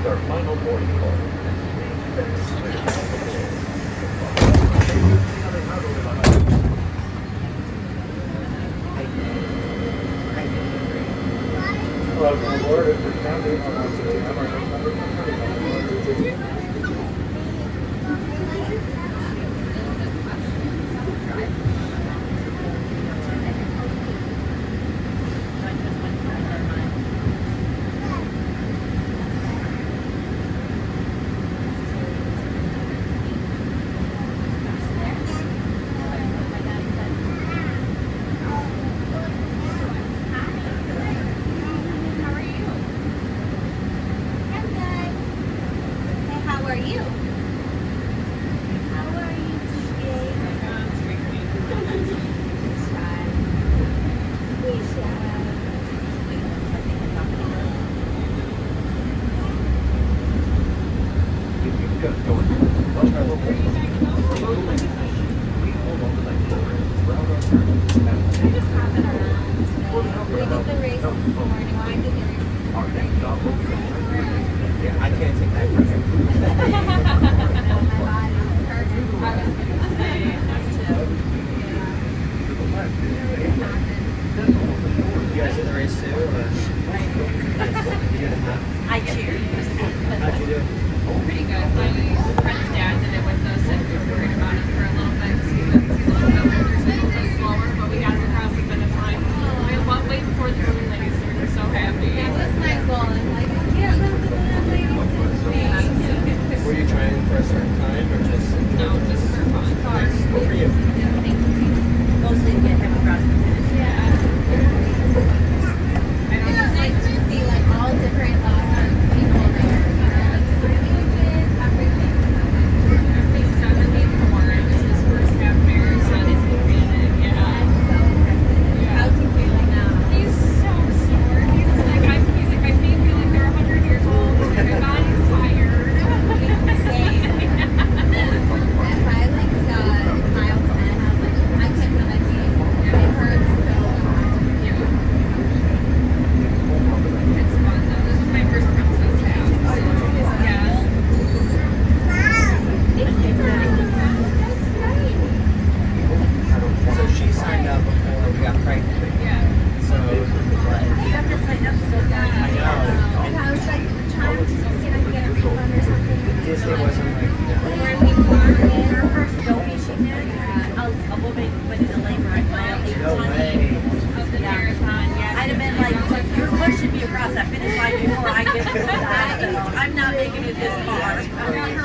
our final boarding call. Welcome aboard. If you're counting on our next number. I can't take that for You guys in the race too? Or? I cheered. How'd you do? Pretty good. My friend's dad did it with us, and we were worried about it for a little bit because he's a little bit older, so a little bit slower, but we got him across the finish line. We had one way before the women ladies, so we were so happy. That was my goal. I'm like, I can't let the women ladies Were you trying for a certain time or just? No, just for fun. Nice. Good for you. Mostly to get him across the finish. Yeah. It's nice to see like all different people there. Everything. He's 74, and this is his first half marathon in Canada. Yeah. That's so impressive. How's he feeling now? He's so sore. He's like, my feet feel like they're 100 years old. He's like, my body's tired. Same. If I like mile 10, I was like, I couldn't feel my feet. It hurts so much. Yeah. It's fun though. This is my first princess half. So, yeah. So she signed up before we got pregnant. Yeah. So You have to sign up so bad. I know. And I was like trying to see if I could get a refund or something. Disney wasn't like, When we bought it, Her first Dolby she did, a woman went into labor at mile 18 no way. of the marathon. Yeah. I'd have been like, your foot should be across that finish line before I get to the hospital. I'm not making it this far. Her